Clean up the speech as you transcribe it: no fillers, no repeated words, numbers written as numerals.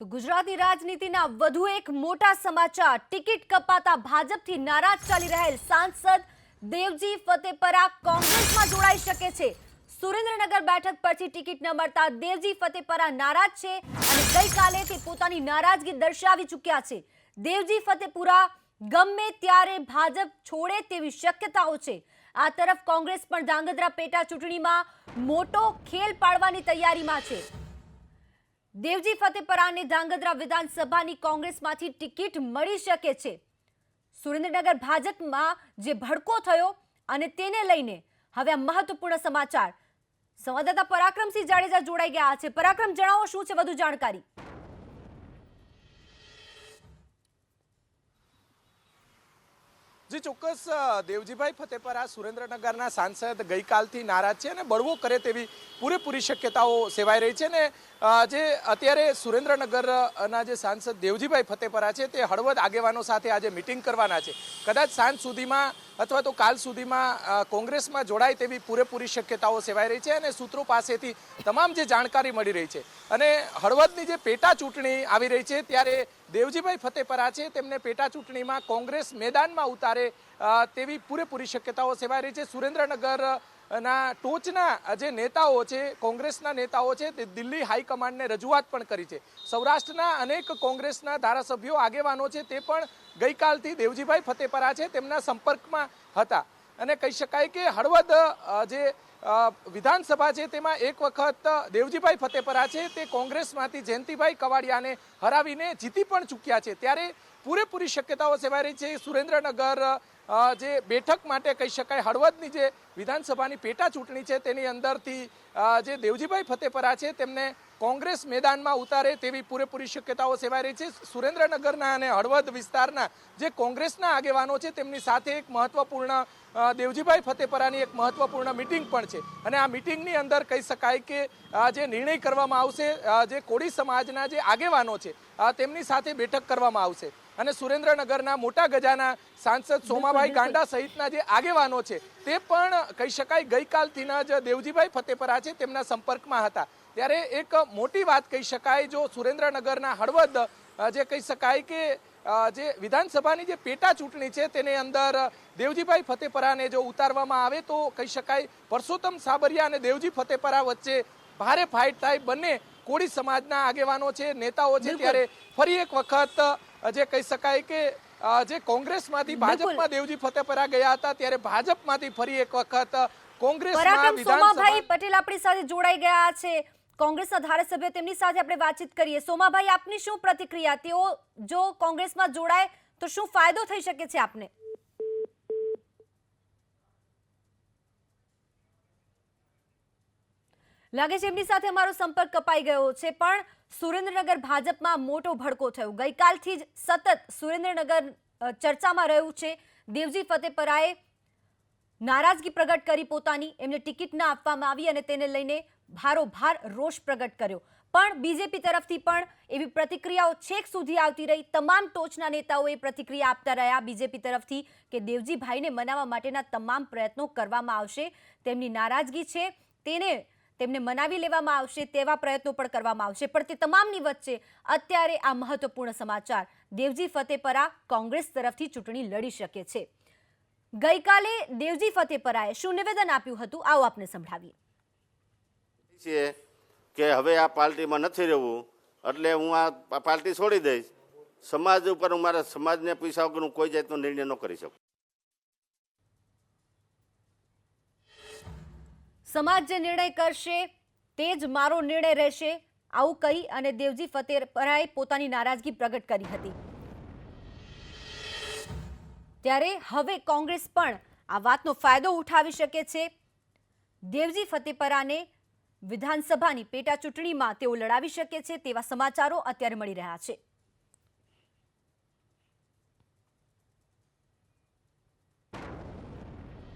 તો ગુજરાતી રાજનીતિના વધુ એક મોટા સમાચાર, ટિકિટ કપાતા ભાજપથી નારાજ ચાલી રહેલ સાંસદ દેવજી ફતેપરા કોંગ્રેસમાં જોડાઈ શકે છે। સુરેન્દ્રનગર બેઠક પરથી ટિકિટ ન મળતા દેવજી ફતેપરા નારાજ છે અને ગઈકાલે તે પોતાની નારાજગી દર્શાવી ચૂક્યા છે। દેવજી ફતેપુરા ગમે ત્યારે ભાજપ છોડે તેવી શક્યતાઓ છે। આ તરફ કોંગ્રેસ પણ ધાંગધ્રા પેટા ચૂંટણીમાં મોટો ખેલ પાડવાની તૈયારીમાં છે। દેવજી ફતેપરાને ધાંગધ્રા વિધાનસભાની કોંગ્રેસમાંથી ટિકિટ મળી શકે છે। સુરેન્દ્રનગર ભાજપમાં જે ભડકો થયો અને તેને લઈને હવે આ મહત્વપૂર્ણ સમાચાર। સંવાદદાતા પરાક્રમસિંહ જાડેજા જોડાઈ ગયા છે। પરાક્રમ, જણાવો શું છે વધુ જાણકારી? જી ચોક્કસ, દેવજીભાઈ ફતેપરા સુરેન્દ્રનગરના સાંસદ ગઈકાલથી નારાજ છે અને બળવો કરે તેવી પૂરેપૂરી શક્યતાઓ સેવાઈ રહી છે ને જે અત્યારે સુરેન્દ્રનગરના જે સાંસદ દેવજીભાઈ ફતેપરા છે તે હળવદ આગેવાનો સાથે આજે મિટિંગ કરવાના છે। કદાચ સાંજ સુધીમાં અથવા તો કાલ સુધીમાં કોંગ્રેસમાં જોડાય તેવી પૂરેપૂરી શક્યતાઓ સેવાઈ રહી છે અને સૂત્રો પાસેથી તમામ જે જાણકારી મળી રહી છે અને હળવદની જે પેટા ચૂંટણી આવી રહી છે ત્યારે દેવજીભાઈ ફતેપરા છે તેમને પેટા ચૂંટણીમાં કોંગ્રેસ મેદાનમાં ઉતારે તેવી પૂરેપૂરી શક્યતાઓ સેવાઈ રહી છે। સુરેન્દ્રનગરના ટોચના જે નેતાઓ છે, કોંગ્રેસના નેતાઓ છે, તે દિલ્હી હાઈકમાન્ડને રજૂઆત પણ કરી છે। સૌરાષ્ટ્રના અનેક કોંગ્રેસના ધારાસભ્યો આગેવાનો છે તે પણ ગઈકાલથી દેવજીભાઈ ફતેપરા છે તેમના સંપર્કમાં હતા અને કહી શકાય કે હળવદ જે વિધાનસભા છે તેમાં એક વખત દેવજીભાઈ ફતેપરા છે તે કોંગ્રેસમાંથી જયંતિભાઈ કવાડિયાને હરાવીને જીતી પણ ચૂક્યા છે। ત્યારે પૂરેપૂરી શક્યતાઓ સેવાઈ રહી છે। સુરેન્દ્રનગર જે બેઠક માટે કહી શકાય હળવદની જે વિધાનસભાની પેટા ચૂંટણી છે તેની અંદરથી જે દેવજીભાઈ ફતેપરા છે તેમને કોંગ્રેસ મેદાનમાં ઉતારે તેવી પૂરેપૂરી શક્યતાઓ સેવાઈ રહી છે। સુરેન્દ્રનગરના અને હળવદ વિસ્તારના જે કોંગ્રેસના આગેવાનો છે તેમની સાથે એક મહત્વપૂર્ણ દેવજીભાઈ ફતેપરાની એક મહત્વપૂર્ણ મિટિંગ પણ છે અને આ મિટિંગની અંદર કહી શકાય કે જે નિર્ણય કરવામાં આવશે, જે કોળી સમાજના જે આગેવાનો છે તેમની સાથે બેઠક કરવામાં આવશે અને સુરેન્દ્રનગરના મોટા ગજાના સાંસદ સોમાભાઈ ગાંડા સહિતના જે આગેવાનો છે તે પણ કહી શકાય ગઈકાલથીના જ દેવજીભાઈ ફતેપરા છે તેમના સંપર્કમાં હતા। ત્યારે એક મોટી વાત કહી શકાય, જો સુરેન્દ્રનગરના હળવદ જે કહી શકાય કે જે વિધાનસભાની જે પેટા ચૂંટણી છે તેની અંદર દેવજીભાઈ ફતેપરાને જો ઉતારવામાં આવે તો કહી શકાય પરસોત્તમ સાબરિયા અને દેવજી ફતેપરા વચ્ચે ભારે ફાઇટ થાય। બંને કોળી સમાજના આગેવાનો છે, નેતાઓ છે, ત્યારે ફરી એક વખત જે કહી શકાય કે જે કોંગ્રેસમાંથી ભાજપમાં દેવજી ફતેપરા ગયા હતા ત્યારે ભાજપમાંથી ફરી એક વખત કોંગ્રેસમાં સોમાભાઈ પટેલ આપણી સાથે જોડાઈ ગયા છે, કોંગ્રેસના ધારાસભ્ય, તેમની સાથે આપણે વાતચીત કરીએ। સોમાભાઈ, આપની શું પ્રતિક્રિયા? તેઓ જો કોંગ્રેસમાં જોડાય તો શું ફાયદો થઈ શકે છે આપને? લાગે છે એમની સાથે અમારો સંપર્ક કપાઈ ગયો છે, પણ સુરેન્દ્રનગર ભાજપમાં મોટો ભડકો થયો। ગઈકાલથી જ સતત સુરેન્દ્રનગર ચર્ચામાં રહ્યું છે। દેવજી ફતેપરાએ નારાજગી પ્રગટ કરી પોતાની, એમને ટિકિટ ન આપવામાં આવી અને તેને લઈને ભારોભાર રોષ પ્રગટ કર્યો। પણ બીજેપી તરફથી પણ એવી પ્રતિક્રિયાઓ છેક સુધી આવતી રહી। તમામ ટોચના નેતાઓએ પ્રતિક્રિયા આપતા રહ્યા બીજેપી તરફથી કે દેવજીભાઈને મનાવવા માટેના તમામ પ્રયત્નો કરવામાં આવશે, તેમની નારાજગી છે તેમને મનાવી લેવામાં આવશે તેવા પ્રયત્નો પણ કરવામાં આવશે। પણ તે તમામની વચ્ચે અત્યારે આ મહત્વપૂર્ણ સમાચાર, દેવજી ફતેપરા કોંગ્રેસ તરફથી ચૂંટણી લડી શકે છે। ગઈકાલે દેવજી ફતેપરાએ શું નિવેદન આપ્યું હતું, આવો આપને સંભળાવીએ। કે હવે આ પાર્ટીમાં નથી રહેવું એટલે હું આ પાર્ટી છોડી દઈશ। સમાજ ઉપર હું મારા સમાજને પૈસા વગર હું કોઈ જાતનો નિર્ણય ન કરી શકું। સમાજ જે નિર્ણય કરશે તે જ મારો નિર્ણય રહેશે, આવું કહી અને દેવજી ફતેપરાએ પોતાની નારાજગી પ્રગટ કરી હતી। ત્યારે હવે કોંગ્રેસ પણ આ વાતનો ફાયદો ઉઠાવી શકે છે। દેવજી ફતેપરાને વિધાનસભાની પેટા ચૂંટણીમાં તેઓ લડાવી શકે છે તેવા સમાચારો અત્યારે મળી રહ્યા છે।